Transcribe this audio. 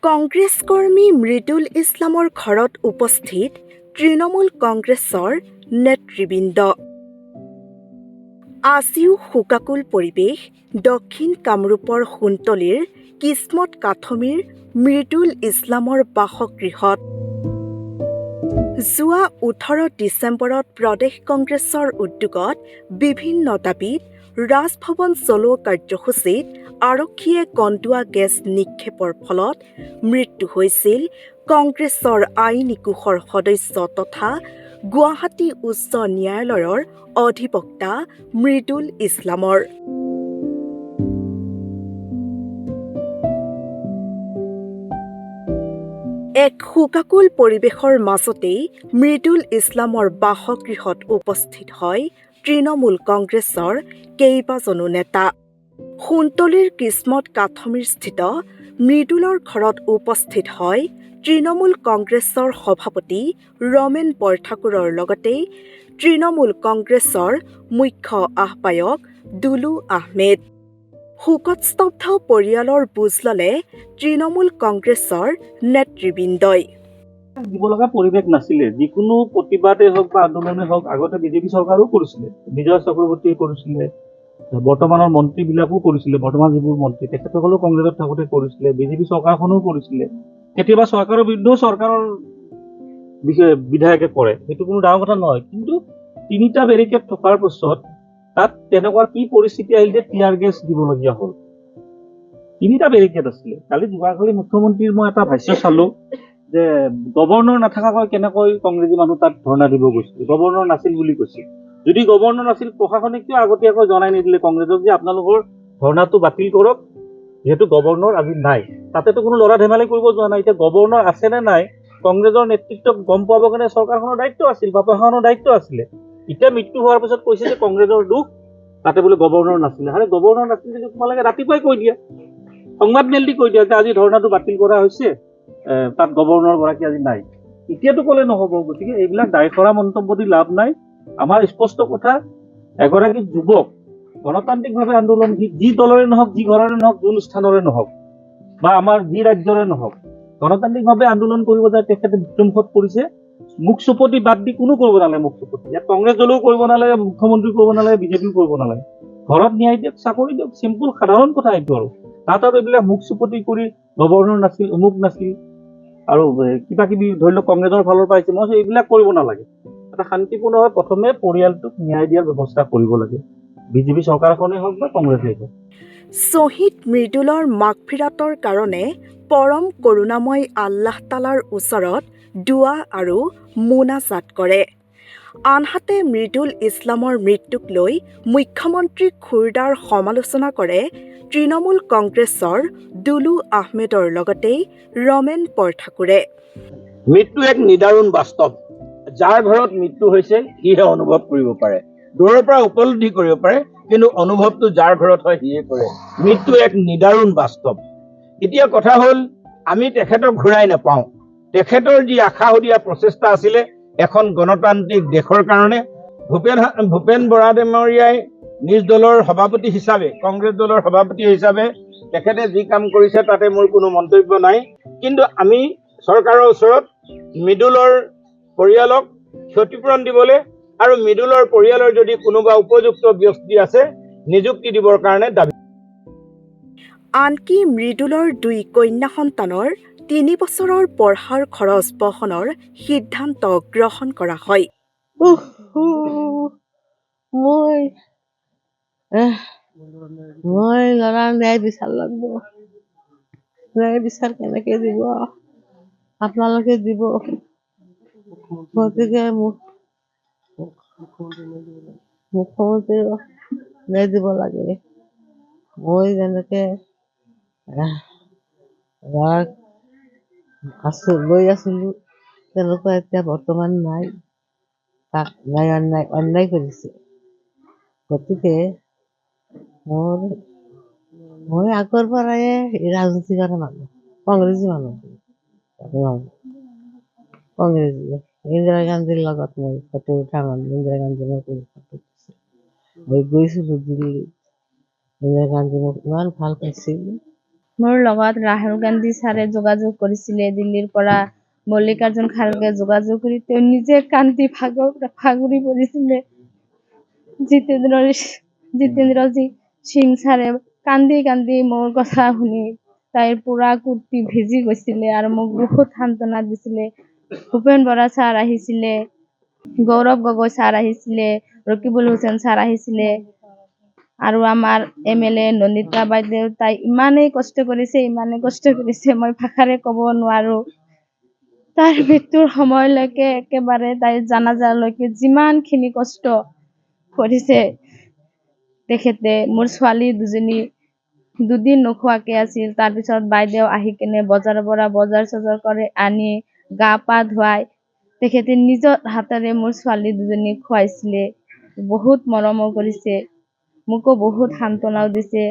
কংগ্ৰেছ কৰ্মী মৃদুল ইছলামৰ ঘৰত উপস্থিত তৃণমূল কংগ্ৰেছৰ নেতৃবৃন্দ। আজিও শোকাকুল পৰিৱেশ দক্ষিণ কামৰূপৰ সোণতলীৰ কিসমত কাথমিৰ মৃদুল ইছলামৰ বাসগৃহত। যোৱা 18 ডিচেম্বৰত প্ৰদেশ কংগ্ৰেছৰ উদ্যোগত বিভিন্ন দাবীত ৰাজভৱন চলো কাৰ্যসূচীত আৰক্ষীয়ে কন্দুৱা গেছ নিক্ষেপৰ ফলত মৃত্যু হৈছিল কংগ্ৰেছৰ আইনী কোষৰ সদস্য তথা গুৱাহাটী উচ্চ ন্যায়ালয়ৰ অধিবক্তা মৃদুল ইছলামৰ। এক শোকাকুল পৰিৱেশৰ মাজতেই মৃদুল ইছলামৰ বাসগৃহত উপস্থিত হয় তৃণমূল কংগ্ৰেছৰ কেইবাজনো নেতা। সোণতলীৰ কিসমত কাথমিৰস্থিত মৃদুলৰ ঘৰত উপস্থিত হয় তৃণমূল কংগ্ৰেছৰ সভাপতি ৰমেন বৰঠাকুৰৰ লগতে তৃণমূল কংগ্ৰেছৰ মুখ্য আহ্বায়ক দুলু আহমেদ। শোকস্তব্ধ পৰিয়ালৰ বুজ ল'লে তৃণমূল কংগ্ৰেছৰ নেতৃবৃন্দই। দিব লগা পৰিৱেশ নাছিলে। যিকোনো প্ৰতিবাদে হওক বা আন্দোলনে হওক আগতে বিজেপি চৰকাৰো কৰিছিলে, বিজয় চক্ৰৱৰ্তীয়ে কৰিছিলে, বৰ্তমানৰ মন্ত্ৰীবিলাকো কৰিছিলে, বৰ্তমান যিবোৰ মন্ত্ৰী তেখেতসকলেও কংগ্ৰেছত থাকোঁতে কৰিছিলে, বিজেপি চৰকাৰখনেও কৰিছিলে। কেতিয়াবা চৰকাৰৰ বিৰুদ্ধেও চৰকাৰৰ বিধায়কে কৰে, সেইটো কোনো ডাঙৰ কথা নহয়। কিন্তু 3টা বেৰিকেড থকাৰ পিছত তাত তেনেকুৱা কি পৰিস্থিতি আহিল যে টিয়াৰ গেছ দিবলগীয়া হ'ল। 3টা বেৰিকেড আছিলে। কালি যোৱাকালি মুখ্যমন্ত্ৰীৰ মই এটা ভাষ্য চালো যে গভৰ্ণৰ নাথাকাকৈ কেনেকৈ কংগ্ৰেছী মানুহ তাত ধৰ্ণা দিব গৈছিল, গভৰ্ণৰ নাছিল বুলি কৈছিল। যদি গভৰ্ণৰ নাছিল প্ৰশাসনে কিয় আগতীয়াকৈ জনাই নিদিলে কংগ্ৰেছক যে আপোনালোকৰ ধৰ্ণাটো বাতিল কৰক, যিহেতু গভৰ্ণৰ আজি নাই। তাতেতো কোনো ল'ৰা ধেমালি কৰিব যোৱা নাই। এতিয়া গভৰ্ণৰ আছে নে নাই কংগ্ৰেছৰ নেতৃত্বক গম পাবৰ কাৰণে চৰকাৰখনৰ দায়িত্ব আছিল বা প্ৰশাসনৰ দায়িত্ব আছিলে। এতিয়া মৃত্যু হোৱাৰ পিছত কৈছে যে কংগ্ৰেছৰ দুখ, তাতে বোলে গভৰ্ণৰ নাছিলে। আৰে গভৰ্ণৰ নাছিল যদি তোমালোকে ৰাতিপুৱাই কৈ দিয়া, সংবাদ মেল দি কৈ দিয়া যে আজি ধৰ্ণাটো বাতিল কৰা হৈছে, তাত গভৰ্ণৰ গৰাকী আজি নাই। এতিয়াতো ক'লে নহ'ব। গতিকে এইবিলাক দায় কৰা মন্তব্য দি লাভ নাই। আমাৰ স্পষ্ট কথা, এগৰাকী যুৱক গণতান্ত্ৰিকভাৱে আন্দোলন যি দলৰে নহওক, যি ঘৰৰে নহওক, যোন স্থানৰে নহওক বা আমাৰ যি ৰাজ্যৰে নহওক, গণতান্ত্ৰিকভাৱে আন্দোলন কৰিব যায় তেখেতে মৃত্যুমুখত পৰিছে। মুখ চুপতি বাদ দি কোনো কৰিব নালাগে। মুখ চুপতি ইয়াত কংগ্ৰেছ দলেও কৰিব নালাগে, মুখ্যমন্ত্ৰী কৰিব নালাগে, বিজেপিও কৰিব নালাগে। ঘৰত ন্যায় দিয়ক, চাকৰি দিয়ক, চিম্পুল সাধাৰণ কথা এইটো। আৰু তাত আৰু এইবিলাক মুখ চুপতি কৰি গভৰ্ণৰ নাছিল, অমুক নাছিল আৰু কিবা কিবি ধৰি লওক কংগ্ৰেছৰ ফালৰ পৰা আহিছে, মই এইবিলাক কৰিব নালাগে। এটা শান্তিপূৰ্ণভাৱে প্ৰথমে পৰিয়ালটোক ন্যায় দিয়াৰ ব্যৱস্থা কৰিব লাগে, বিজেপি চৰকাৰখনেই হওক বা কংগ্ৰেছেই হওক। শ্বহীদ মৃদুলৰ মাগফিৰাতৰ কাৰণে পৰম কৰুণাময় আল্লাহ তালাৰ ওচৰত দুৱা আৰু মোনাজাত কৰে। আনহাতে মৃদুল ইছলামৰ মৃত্যুক লৈ মুখ্যমন্ত্ৰী খুৰদাৰ সমালোচনা কৰে তৃণমূল কংগ্ৰেছৰ দুলু আহমেদৰ লগতে ৰমেন বৰঠাকুৰে। মৃত্যু এক নিদাৰুণ বাস্তৱ। যাৰ ঘৰত মৃত্যু হৈছে সিহে অনুভৱ কৰিব পাৰে, দূৰৰ পৰা উপলব্ধি কৰিব পাৰে, কিন্তু অনুভৱটো যাৰ ঘৰত হয় সিয়ে কৰে। মৃত্যু এক নিদাৰুণ বাস্তৱ। এতিয়া কথা হ'ল আমি তেখেতক ঘূৰাই নাপাওঁ। তেখেতৰ যি আশাহতীয়া প্ৰচেষ্টা আছিলে এখন গণতান্ত্ৰিক দেশৰ কাৰণে, ভূপেন বৰাডেমৰীয়াই নিজ দলৰ সভাপতি হিচাপে, কংগ্ৰেছ দলৰ সভাপতি হিচাপে তেখেতে যি কাম কৰিছে তাতে মোৰ কোনো মন্তব্য নাই। কিন্তু আমি চৰকাৰৰ ওচৰত মৃদুলৰ পৰিয়ালক ক্ষতিপূৰণ দিবলৈ আৰু মৃদুলৰ পৰিয়ালৰ যদি কোনোবা উপযুক্ত ব্যক্তি আছে নিযুক্তি দিবৰ কাৰণে দাবী। আনকি মৃদুলৰ 2 কন্যা সন্তানৰ 3 বছৰৰ পঢ়াৰ খৰচ বহনৰ সিদ্ধান্ত গ্ৰহণ কৰা হয়। মই ল'ৰা ন্যায় বিচাৰ লাগব। ন্যায় বিচাৰ কেনেকে দিব আপোনালোকে দিব। গতিকে মুখ্যমন্ত্ৰী ন্যায় দিব লাগে। মই যেনেকে লৈ আছিলো তেনেকুৱা এতিয়া বৰ্তমান নাই। তাক অন্যায় কৰিছে। গতিকে মই আগৰ পৰাই ৰাজনীতি কৰা মানুহ, কংগ্ৰেছী মানুহ, কংগ্ৰেছী। ইন্দিৰা গান্ধীৰ লগত মই ফটো উঠা মানুহ। ইন্দিৰা গান্ধী মোক ফটো উঠিছে। মই গৈছিলো দিল্লীত, ইন্দিৰা গান্ধী মোক ইমান ভাল পাইছিল। মোৰ লগত ৰাহুল গান্ধী ছাৰে যোগাযোগ কৰিছিলে দিল্লীৰ পৰা। মল্লিকাৰ্জুন খাৰ্গে যোগাযোগ কৰি তেওঁ নিজে কান্দি ভাগৰি পৰিছিলে। জিতেন্দ্ৰজী সিং ছাৰে কান্দি কান্দি মোৰ কথা শুনি তাইৰ পুৰা কুৰ্তি ভিজি গৈছিলে আৰু মোক বহুত সান্তনা দিছিলে। ভূপেন বৰা ছাৰ আহিছিলে, গৌৰৱ গগৈ ছাৰ আহিছিলে, ৰকিবুল হুছেইন ছাৰ আহিছিলে আৰু আমাৰ MLA নন্দিতা বাইদেউ, তাই ইমানেই কষ্ট কৰিছে মই ভাষাৰে ক'ব নোৱাৰো। তাইৰ মৃত্যুৰ সময়লৈকে একেবাৰে তাইৰ জানাজালৈকে যিমানখিনি কষ্ট কৰিছে তেখেতে। মোৰ ছোৱালী দুজনী দুদিন নোখোৱাকে আছিল। তাৰপিছত বাইদেউ আহি কেনে বজাৰৰ পৰা বজাৰ চজাৰ কৰি আনি গা পা ধুৱাই তেখেতে নিজৰ হাতেৰে মোৰ ছোৱালী দুজনীক খুৱাইছিলে। বহুত মৰমো কৰিছে, মোকো বহুত সান্তনাও দিছে।